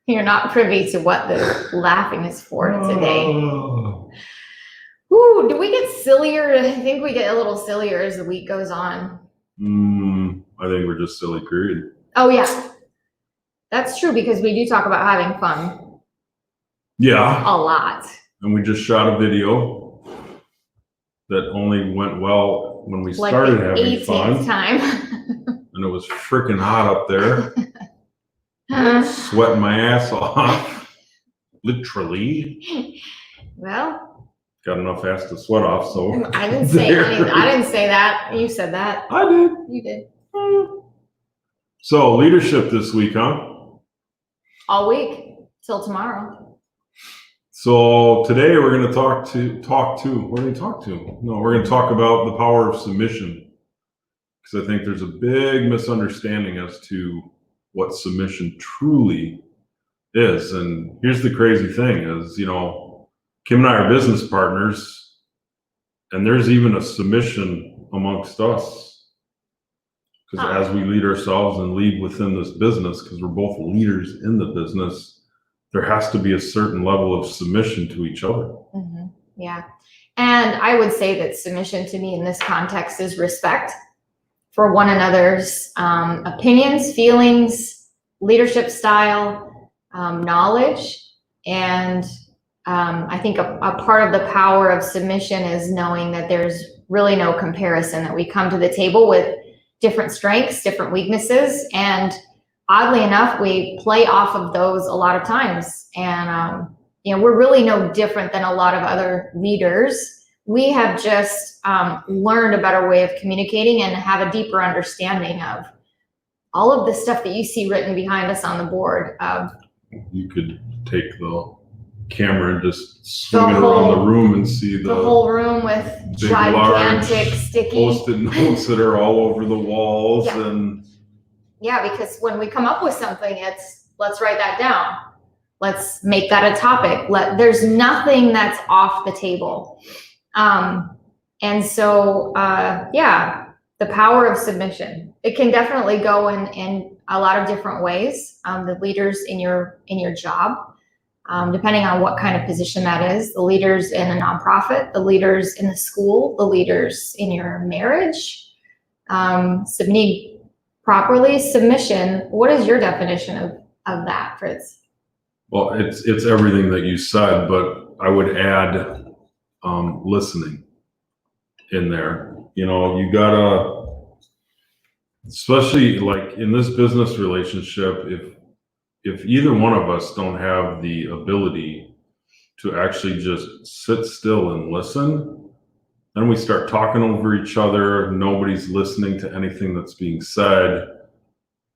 You're not privy to what the laughing is for today. Ooh, do we get sillier? I think we get a little sillier as the week goes on. I think we're just silly, period. Oh, yeah. That's true, because we do talk about having fun. Yeah. A lot. And we just shot a video that only went well when we started having fun. Time. And it was freaking hot up there. Sweating my ass off. Literally. Well. Got enough ass to sweat off, so. I didn't say anything. I didn't say that. You said that. I did. You did. So, leadership this week, huh? All week till tomorrow. So today we're going to talk about the power of submission, because I think there's a big misunderstanding as to what submission truly is. And here's the crazy thing is, Kim and I are business partners, and there's even a submission amongst us. Because as we lead ourselves and lead within this business, because we're both leaders in the business, there has to be a certain level of submission to each other. Mm-hmm. Yeah. And I would say that submission to me in this context is respect for one another's opinions, feelings, leadership style, knowledge. And I think a part of the power of submission is knowing that there's really no comparison, that we come to the table with different strengths, different weaknesses, and oddly enough, we play off of those a lot of times. And, we're really no different than a lot of other leaders. We have just learned a better way of communicating and have a deeper understanding of all of the stuff that you see written behind us on the board. You could take the camera and just swing it around the room and see the whole room with big, gigantic sticky Post-it notes that are all over the walls. Yeah. And yeah, because when we come up with something, it's let's write that down. Let's make that a topic. There's nothing that's off the table. And so, the power of submission. It can definitely go in a lot of different ways. The leaders in your job, depending on what kind of position that is, the leaders in a nonprofit, the leaders in the school, the leaders in your marriage, submitting properly. Submission, what is your definition of that, Fritz? Well, it's everything that you said, but I would add listening in there. You gotta, especially like in this business relationship, if either one of us don't have the ability to actually just sit still and listen, then we start talking over each other. Nobody's listening to anything that's being said.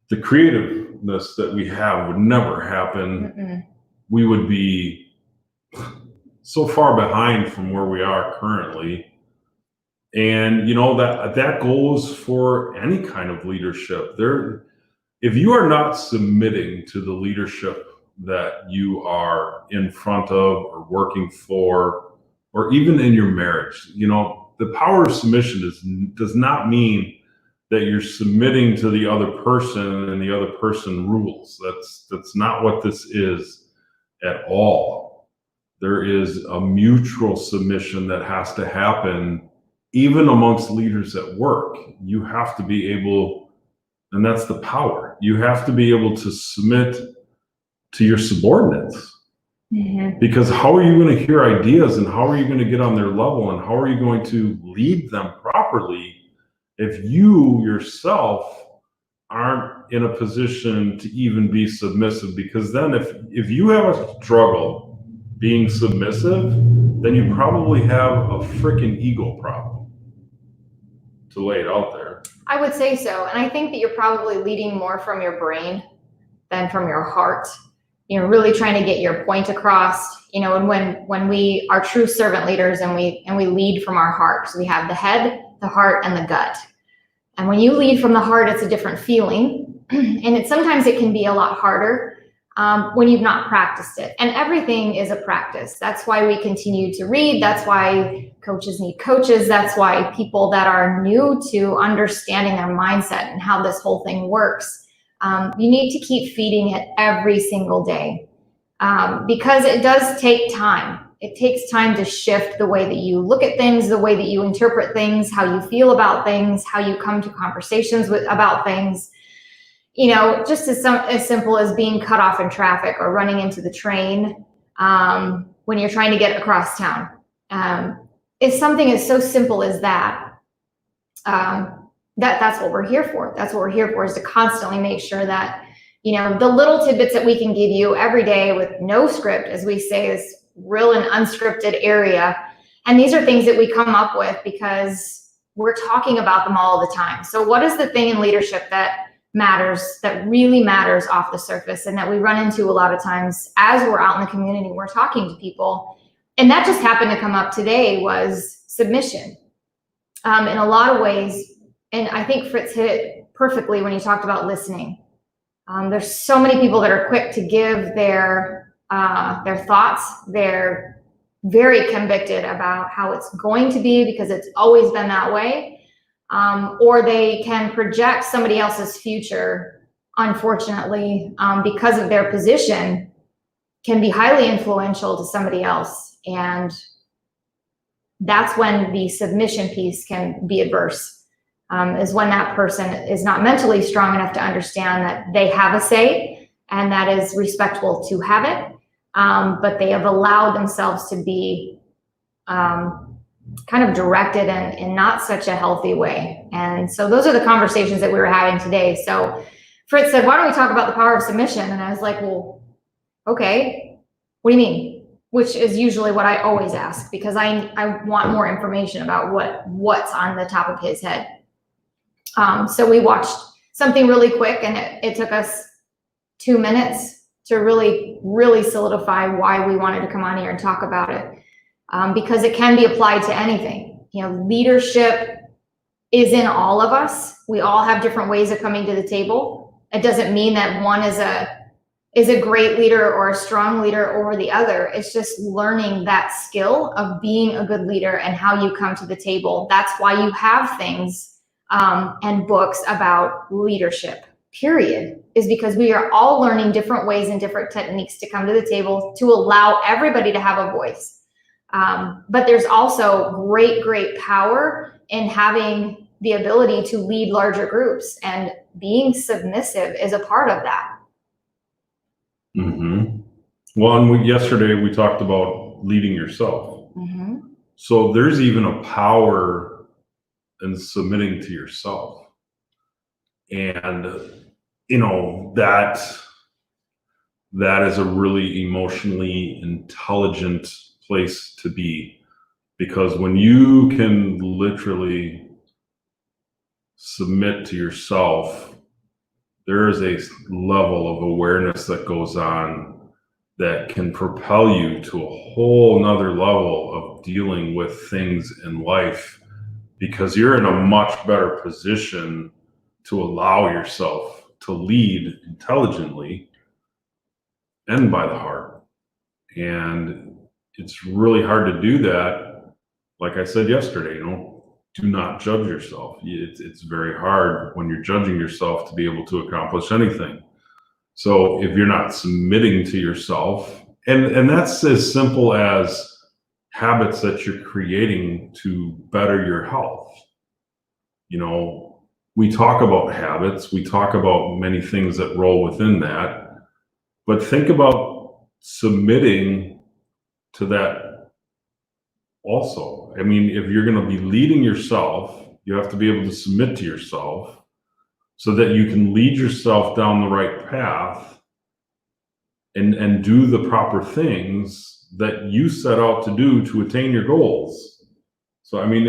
The creativeness that we have would never happen. Mm-mm. We would be so far behind from where we are currently. And that goes for any kind of leadership. If you are not submitting to the leadership that you are in front of or working for, or even in your marriage, the power of submission does not mean that you're submitting to the other person and the other person rules. That's not what this is at all. There is a mutual submission that has to happen, even amongst leaders at work. You have to be able, and that's the power. You have to be able to submit to your subordinates. Mm-hmm. Because how are you going to hear ideas, and how are you going to get on their level, and how are you going to lead them properly if you yourself aren't in a position to even be submissive? Because then if you have a struggle being submissive, then you probably have a freaking ego problem, to lay it out there. I would say so. And I think that you're probably leading more from your brain than from your heart. Really trying to get your point across, and when we are true servant leaders and we lead from our heart. So we have the head, the heart, and the gut. And when you lead from the heart, it's a different feeling. And sometimes it can be a lot harder when you've not practiced it. And everything is a practice. That's why we continue to read. That's why coaches need coaches. That's why people that are new to understanding their mindset and how this whole thing works You need to keep feeding it every single day, because it does take time. It takes time to shift the way that you look at things, the way that you interpret things, how you feel about things, how you come to conversations about things. You know, just as simple as being cut off in traffic or running into the train when you're trying to get across town. If something is so simple as that, that's what we're here for. That's what we're here for, is to constantly make sure that, you know, the little tidbits that we can give you every day with no script, as we say, is real and unscripted area. And these are things that we come up with because we're talking about them all the time. So what is the thing in leadership that matters, that really matters off the surface, and that we run into a lot of times as we're out in the community, we're talking to people? And that just happened to come up today, was submission. In a lot of ways, and I think Fritz hit it perfectly when he talked about listening. There's so many people that are quick to give their thoughts. They're very convicted about how it's going to be because it's always been that way. Or they can project somebody else's future, unfortunately, because of their position, can be highly influential to somebody else. And that's when the submission piece can be adverse, is when that person is not mentally strong enough to understand that they have a say and that is respectful to have it, but they have allowed themselves to be kind of directed in not such a healthy way. And so those are the conversations that we were having today. So Fritz said, why don't we talk about the power of submission? And I was like, well, okay, what do you mean? Which is usually what I always ask, because I want more information about what's on the top of his head. So we watched something really quick, and it took us 2 minutes to really, really solidify why we wanted to come on here and talk about it. Because it can be applied to anything. You know, leadership is in all of us. We all have different ways of coming to the table. It doesn't mean that one is a great leader or a strong leader over the other. It's just learning that skill of being a good leader and how you come to the table. That's why you have things and books about leadership, period, is because we are all learning different ways and different techniques to come to the table to allow everybody to have a voice. But there's also great power in having the ability to lead larger groups, and being submissive is a part of that. Mm-hmm. Well, and yesterday we talked about leading yourself. Mm-hmm. So there's even a power in submitting to yourself. And, you know, that is a really emotionally intelligent place to be, because when you can literally submit to yourself, there is a level of awareness that goes on that can propel you to a whole nother level of dealing with things in life, because you're in a much better position to allow yourself to lead intelligently and by the heart. And it's really hard to do that. Like I said yesterday, you know, do not judge yourself. It's very hard when you're judging yourself to be able to accomplish anything. So if you're not submitting to yourself, and that's as simple as habits that you're creating to better your health. You know, we talk about habits, we talk about many things that roll within that, but think about submitting to that also. I mean, if you're going to be leading yourself, you have to be able to submit to yourself so that you can lead yourself down the right path and do the proper things that you set out to do to attain your goals. So, I mean,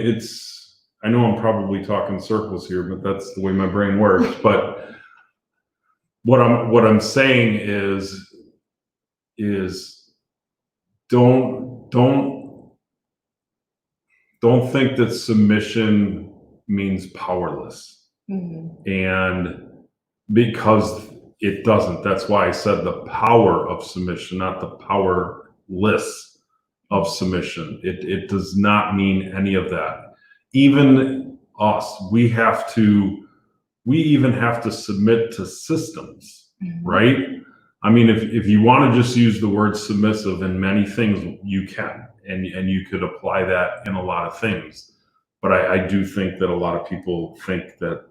I know I'm probably talking circles here, but that's the way my brain works. But what I'm saying is don't think that submission means powerless. Mm-hmm. And because it doesn't. That's why I said the power of submission, not the powerless of submission. It does not mean any of that. Even us, we have to we even have to submit to systems, right? I mean, if you want to just use the word submissive in many things, you can, and you could apply that in a lot of things. But I do think that a lot of people think that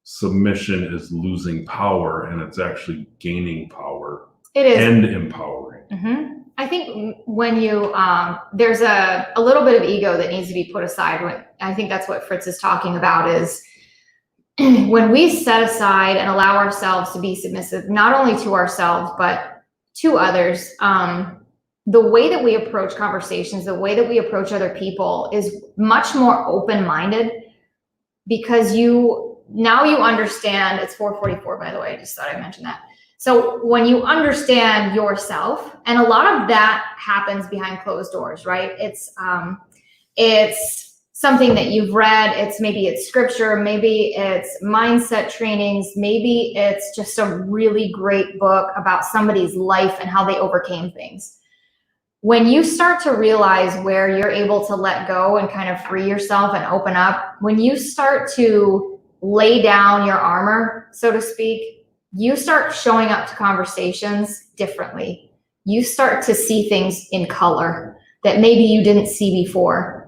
submission is losing power, and it's actually gaining power. It is. And empowering. I think when you, there's a little bit of ego that needs to be put aside. When I think that's what Fritz is talking about is when we set aside and allow ourselves to be submissive, not only to ourselves, but to others, the way that we approach conversations, the way that we approach other people is much more open-minded, because now you understand. It's 4:44, by the way, I just thought I'd mention that. So when you understand yourself, and a lot of that happens behind closed doors, right? It's something that you've read. Maybe it's scripture, maybe it's mindset trainings, maybe it's just a really great book about somebody's life and how they overcame things. When you start to realize where you're able to let go and kind of free yourself and open up, when you start to lay down your armor, so to speak, you start showing up to conversations differently. You start to see things in color that maybe you didn't see before.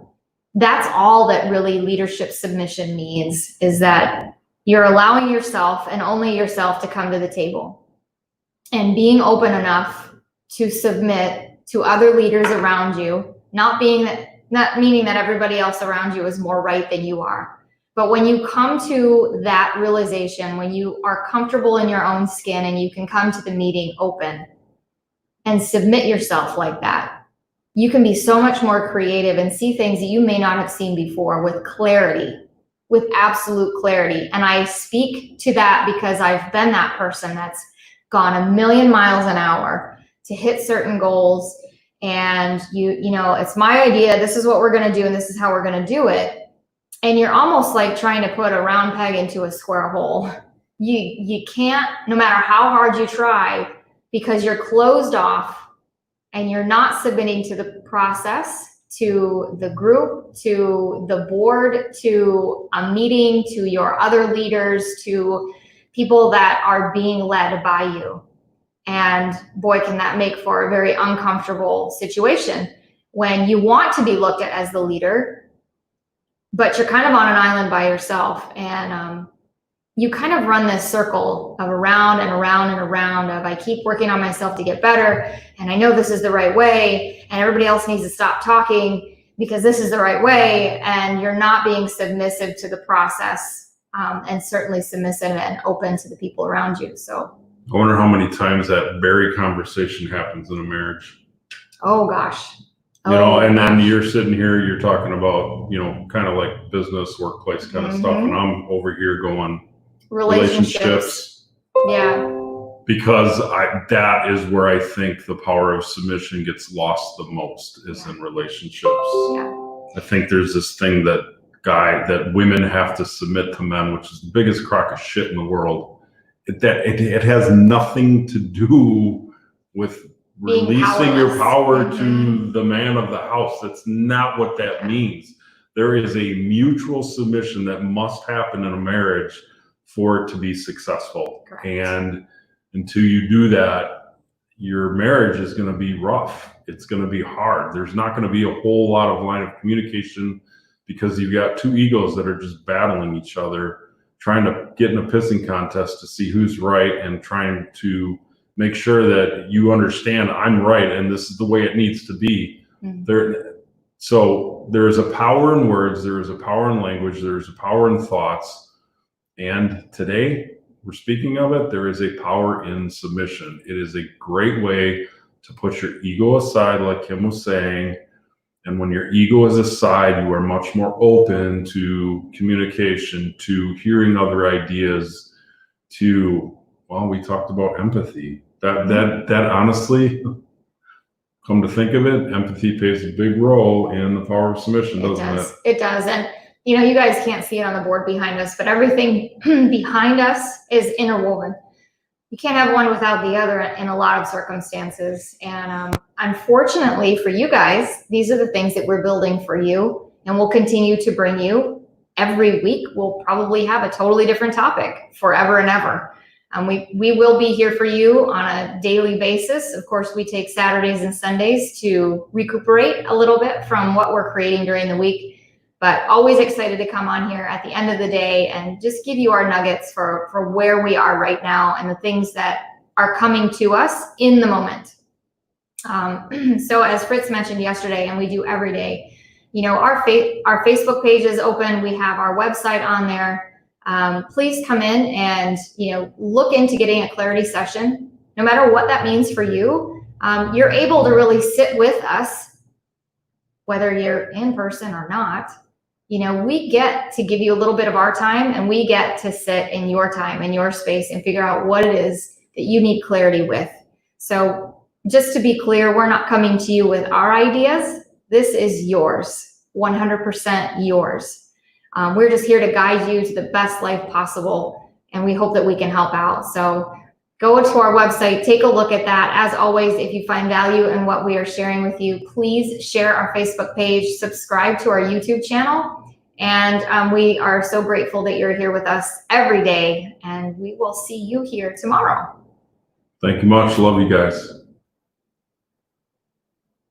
That's all that really leadership submission means, is that you're allowing yourself and only yourself to come to the table, and being open enough to submit to other leaders around you, not meaning that everybody else around you is more right than you are. But when you come to that realization, when you are comfortable in your own skin and you can come to the meeting open and submit yourself like that, you can be so much more creative and see things that you may not have seen before with clarity, with absolute clarity. And I speak to that because I've been that person that's gone a million miles an hour to hit certain goals. And you know, it's my idea, this is what we're going to do, and this is how we're going to do it. And you're almost like trying to put a round peg into a square hole. You can't, no matter how hard you try, because you're closed off and you're not submitting to the process, to the group, to the board, to a meeting, to your other leaders, to people that are being led by you. And boy, can that make for a very uncomfortable situation when you want to be looked at as the leader, but you're kind of on an island by yourself, and you kind of run this circle of around and around and around of, I keep working on myself to get better, and I know this is the right way, and everybody else needs to stop talking because this is the right way, and you're not being submissive to the process, and certainly submissive and open to the people around you. So I wonder how many times that very conversation happens in a marriage. Oh gosh. You know, and then you're sitting here, you're talking about, you know, kind of like business, workplace kind of stuff. And I'm over here going relationships. Yeah. Because that is where I think the power of submission gets lost the most, is in relationships. Yeah. I think there's this thing that women have to submit to men, which is the biggest crock of shit in the world. It has nothing to do with releasing your power to the man of the house. That's not what that means. There is a mutual submission that must happen in a marriage for it to be successful. Correct. And until you do that, your marriage is going to be rough. It's going to be hard. There's not going to be a whole lot of line of communication, because you've got two egos that are just battling each other, trying to get in a pissing contest to see who's right, and trying to make sure that you understand I'm right and this is the way it needs to be. So there is a power in words, there is a power in language, there is a power in thoughts. And today we're speaking of it, there is a power in submission. It is a great way to put your ego aside, like Kim was saying. And when your ego is aside, you are much more open to communication, to hearing other ideas, to, well, we talked about empathy. That honestly, come to think of it, empathy plays a big role in the power of submission, doesn't it? It does. And you know, you guys can't see it on the board behind us, but everything behind us is interwoven. You can't have one without the other in a lot of circumstances. And unfortunately for you guys, these are the things that we're building for you, and we'll continue to bring you every week we'll probably have a totally different topic forever and ever. We will be here for you on a daily basis. Of course, we take Saturdays and Sundays to recuperate a little bit from what we're creating during the week, but always excited to come on here at the end of the day and just give you our nuggets for where we are right now and the things that are coming to us in the moment. So as Fritz mentioned yesterday, and we do every day, you know, our Facebook page is open. We have our website on there. Please come in and, you know, look into getting a clarity session. No matter what that means for you, you're able to really sit with us, whether you're in person or not. You know, we get to give you a little bit of our time, and we get to sit in your time, in your space, and figure out what it is that you need clarity with. So just to be clear, we're not coming to you with our ideas. This is yours, 100% yours. We're just here to guide you to the best life possible, and we hope that we can help out. So go to our website, take a look at that. As always, if you find value in what we are sharing with you, please share our Facebook page, subscribe to our YouTube channel, and we are so grateful that you're here with us every day, and we will see you here tomorrow. Thank you much. Love you guys.